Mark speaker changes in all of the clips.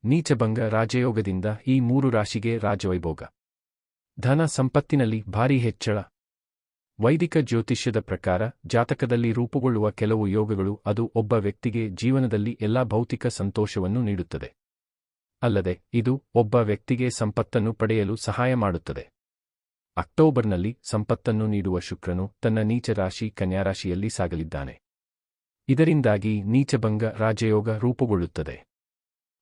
Speaker 1: ನೀಚಭಂಗ ರಾಜಯೋಗದಿಂದ ಈ 3 ರಾಶಿಗೆ ರಾಜವೈಭೋಗ. ಧನ ಸಂಪತ್ತಿನಲ್ಲಿ ಭಾರೀ ಹೆಚ್ಚಳ. ವೈದಿಕ ಜ್ಯೋತಿಷ್ಯದ ಪ್ರಕಾರ ಜಾತಕದಲ್ಲಿ ರೂಪುಗೊಳ್ಳುವ ಕೆಲವು ಯೋಗಗಳು ಅದು ಒಬ್ಬ ವ್ಯಕ್ತಿಗೆ ಜೀವನದಲ್ಲಿ ಎಲ್ಲಾ ಭೌತಿಕ ಸಂತೋಷವನ್ನು ನೀಡುತ್ತದೆ. ಅಲ್ಲದೆ ಇದು ಒಬ್ಬ ವ್ಯಕ್ತಿಗೆ ಸಂಪತ್ತನ್ನು ಪಡೆಯಲು ಸಹಾಯ ಮಾಡುತ್ತದೆ. ಅಕ್ಟೋಬರ್ನಲ್ಲಿ ಸಂಪತ್ತನ್ನು ನೀಡುವ ಶುಕ್ರನು ತನ್ನ ನೀಚ ರಾಶಿ ಕನ್ಯಾ ರಾಶಿಯಲ್ಲಿ ಸಾಗಲಿದ್ದಾನೆ. ಇದರಿಂದಾಗಿ ನೀಚಭಂಗ ರಾಜಯೋಗ ರೂಪುಗೊಳ್ಳುತ್ತದೆ.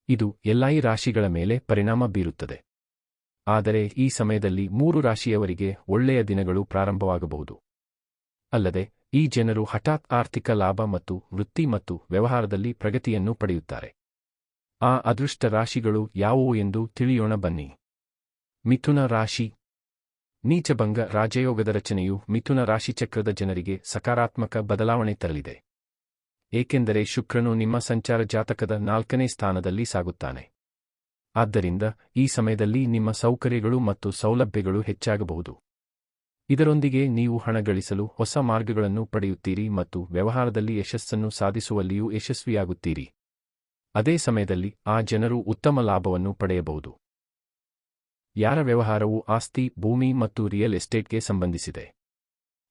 Speaker 1: ಇದು ಎಲ್ಲಾ ರಾಶಿಗಳ ಮೇಲೆ ಪರಿಣಾಮ ಬೀರುತ್ತದೆ. ಆದರೆ ಈ ಸಮಯದಲ್ಲಿ 3 ರಾಶಿಯವರಿಗೆ ಒಳ್ಳೆಯ ದಿನಗಳು ಪ್ರಾರಂಭವಾಗಬಹುದು. ಅಲ್ಲದೆ ಈ ಜನರು ಹಠಾತ್ ಆರ್ಥಿಕ ಲಾಭ ಮತ್ತು ವೃತ್ತಿ ಮತ್ತು ವ್ಯವಹಾರದಲ್ಲಿ ಪ್ರಗತಿಯನ್ನು ಪಡೆಯುತ್ತಾರೆ. ಆ ಅದೃಷ್ಟ ರಾಶಿಗಳು ಯಾವುವು ಎಂದು ತಿಳಿಯೋಣ ಬನ್ನಿ. ಮಿಥುನ ರಾಶಿ. ನೀಚಭಂಗ ರಾಜಯೋಗದ ರಚನೆಯು ಮಿಥುನ ರಾಶಿಚಕ್ರದ ಜನರಿಗೆ ಸಕಾರಾತ್ಮಕ ಬದಲಾವಣೆ ತರಲಿದೆ. ಏಕೆಂದರೆ ಶುಕ್ರನು ನಿಮ್ಮ ಸಂಚಾರ ಜಾತಕದ 4ನೇ ಸ್ಥಾನದಲ್ಲಿ ಸಾಗುತ್ತಾನೆ. ಆದ್ದರಿಂದ ಈ ಸಮಯದಲ್ಲಿ ನಿಮ್ಮ ಸೌಕರ್ಯಗಳು ಮತ್ತು ಸೌಲಭ್ಯಗಳು ಹೆಚ್ಚಾಗಬಹುದು. ಇದರೊಂದಿಗೆ ನೀವು ಹಣ ಗಳಿಸಲು ಹೊಸ ಮಾರ್ಗಗಳನ್ನು ಪಡೆಯುತ್ತೀರಿ ಮತ್ತು ವ್ಯವಹಾರದಲ್ಲಿ ಯಶಸ್ಸನ್ನು ಸಾಧಿಸುವಲ್ಲಿಯೂ ಯಶಸ್ವಿಯಾಗುತ್ತೀರಿ. ಅದೇ ಸಮಯದಲ್ಲಿ ಆ ಜನರು ಉತ್ತಮ ಲಾಭವನ್ನು ಪಡೆಯಬಹುದು. ಯಾರ ವ್ಯವಹಾರವು ಆಸ್ತಿ, ಭೂಮಿ ಮತ್ತು ರಿಯಲ್ ಎಸ್ಟೇಟ್ಗೆ ಸಂಬಂಧಿಸಿದೆ.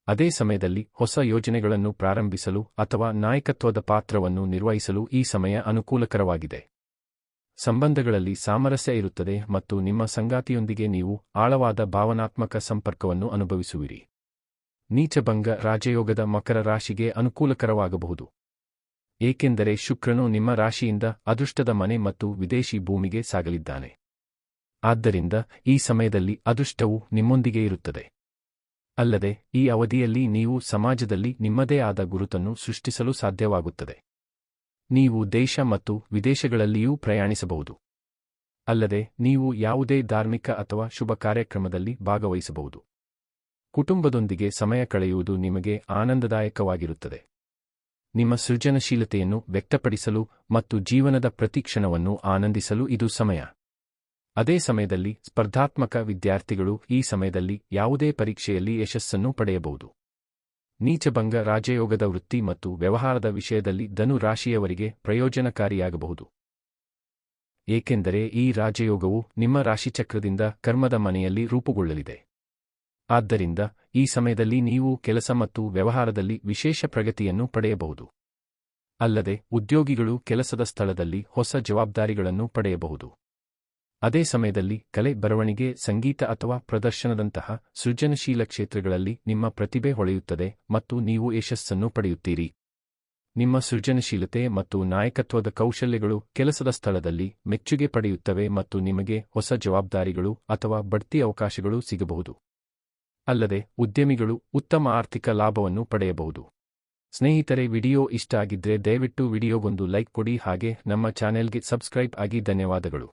Speaker 1: ಅದೇ ಸಮಯದಲ್ಲಿ ಹೊಸ ಯೋಜನೆಗಳನ್ನು ಪ್ರಾರಂಭಿಸಲು ಅಥವಾ ನಾಯಕತ್ವದ ಪಾತ್ರವನ್ನು ನಿರ್ವಹಿಸಲು ಈ ಸಮಯ ಅನುಕೂಲಕರವಾಗಿದೆ. ಸಂಬಂಧಗಳಲ್ಲಿ ಸಾಮರಸ್ಯ ಇರುತ್ತದೆ ಮತ್ತು ನಿಮ್ಮ ಸಂಗಾತಿಯೊಂದಿಗೆ ನೀವು ಆಳವಾದ ಭಾವನಾತ್ಮಕ ಸಂಪರ್ಕವನ್ನು ಅನುಭವಿಸುವಿರಿ. ನೀಚಭಂಗ ರಾಜಯೋಗದ ಮಕರ ರಾಶಿಗೆ ಅನುಕೂಲಕರವಾಗಬಹುದು. ಏಕೆಂದರೆ ಶುಕ್ರನು ನಿಮ್ಮ ರಾಶಿಯಿಂದ ಅದೃಷ್ಟದ ಮನೆ ಮತ್ತು ವಿದೇಶಿ ಭೂಮಿಗೆ ಸಾಗಲಿದ್ದಾನೆ. ಆದ್ದರಿಂದ ಈ ಸಮಯದಲ್ಲಿ ಅದೃಷ್ಟವು ನಿಮ್ಮೊಂದಿಗೆ ಇರುತ್ತದೆ. ಅಲ್ಲದೆ ಈ ಅವಧಿಯಲ್ಲಿ ನೀವು ಸಮಾಜದಲ್ಲಿ ನಿಮ್ಮದೇ ಆದ ಗುರುತನ್ನು ಸೃಷ್ಟಿಸಲು ಸಾಧ್ಯವಾಗುತ್ತದೆ. ನೀವು ದೇಶ ಮತ್ತು ವಿದೇಶಗಳಲ್ಲಿಯೂ ಪ್ರಯಾಣಿಸಬಹುದು. ಅಲ್ಲದೆ ನೀವು ಯಾವುದೇ ಧಾರ್ಮಿಕ ಅಥವಾ ಶುಭ ಕಾರ್ಯಕ್ರಮದಲ್ಲಿ ಭಾಗವಹಿಸಬಹುದು. ಕುಟುಂಬದೊಂದಿಗೆ ಸಮಯ ಕಳೆಯುವುದು ನಿಮಗೆ ಆನಂದದಾಯಕವಾಗಿರುತ್ತದೆ. ನಿಮ್ಮ ಸೃಜನಶೀಲತೆಯನ್ನು ವ್ಯಕ್ತಪಡಿಸಲು ಮತ್ತು ಜೀವನದ ಪ್ರತಿಕ್ಷಣವನ್ನು ಆನಂದಿಸಲು ಇದು ಸಮಯ. ಅದೇ ಸಮಯದಲ್ಲಿ ಸ್ಪರ್ಧಾತ್ಮಕ ವಿದ್ಯಾರ್ಥಿಗಳು ಈ ಸಮಯದಲ್ಲಿ ಯಾವುದೇ ಪರೀಕ್ಷೆಯಲ್ಲಿ ಯಶಸ್ಸನ್ನು ಪಡೆಯಬಹುದು. ನೀಚಭಂಗ ರಾಜಯೋಗದ ವೃತ್ತಿ ಮತ್ತು ವ್ಯವಹಾರದ ವಿಷಯದಲ್ಲಿ ಧನು ರಾಶಿಯವರಿಗೆ ಪ್ರಯೋಜನಕಾರಿಯಾಗಬಹುದು. ಏಕೆಂದರೆ ಈ ರಾಜಯೋಗವು ನಿಮ್ಮ ರಾಶಿಚಕ್ರದಿಂದ ಕರ್ಮದ ಮನೆಯಲ್ಲಿ ರೂಪುಗೊಳ್ಳಲಿದೆ. ಆದ್ದರಿಂದ ಈ ಸಮಯದಲ್ಲಿ ನೀವು ಕೆಲಸ ಮತ್ತು ವ್ಯವಹಾರದಲ್ಲಿ ವಿಶೇಷ ಪ್ರಗತಿಯನ್ನು ಪಡೆಯಬಹುದು. ಅಲ್ಲದೆ ಉದ್ಯೋಗಿಗಳು ಕೆಲಸದ ಸ್ಥಳದಲ್ಲಿ ಹೊಸ ಜವಾಬ್ದಾರಿಗಳನ್ನು ಪಡೆಯಬಹುದು. ಅದೇ ಸಮಯದಲ್ಲಿ ಕಲೆ, ಬರವಣಿಗೆ, ಸಂಗೀತ ಅಥವಾ ಪ್ರದರ್ಶನದಂತಹ ಸೃಜನಶೀಲ ಕ್ಷೇತ್ರಗಳಲ್ಲಿ ನಿಮ್ಮ ಪ್ರತಿಭೆ ಹೊಳೆಯುತ್ತದೆ ಮತ್ತು ನೀವು ಯಶಸ್ಸನ್ನು ಪಡೆಯುತ್ತೀರಿ. ನಿಮ್ಮ ಸೃಜನಶೀಲತೆ ಮತ್ತು ನಾಯಕತ್ವದ ಕೌಶಲ್ಯಗಳು ಕೆಲಸದ ಸ್ಥಳದಲ್ಲಿ ಮೆಚ್ಚುಗೆ ಪಡೆಯುತ್ತವೆ ಮತ್ತು ನಿಮಗೆ ಹೊಸ ಜವಾಬ್ದಾರಿಗಳು ಅಥವಾ ಬಡ್ತಿ ಅವಕಾಶಗಳು ಸಿಗಬಹುದು. ಅಲ್ಲದೆ ಉದ್ಯಮಿಗಳು ಉತ್ತಮ ಆರ್ಥಿಕ ಲಾಭವನ್ನು ಪಡೆಯಬಹುದು. ಸ್ನೇಹಿತರೆ, ವಿಡಿಯೋ ಇಷ್ಟ ಆಗಿದ್ರೆ ದಯವಿಟ್ಟು ವಿಡಿಯೋಗೊಂದು ಲೈಕ್ ಕೊಡಿ, ಹಾಗೆ ನಮ್ಮ ಚಾನೆಲ್ಗೆ ಸಬ್ಸ್ಕ್ರೈಬ್ ಆಗಿ. ಧನ್ಯವಾದಗಳು.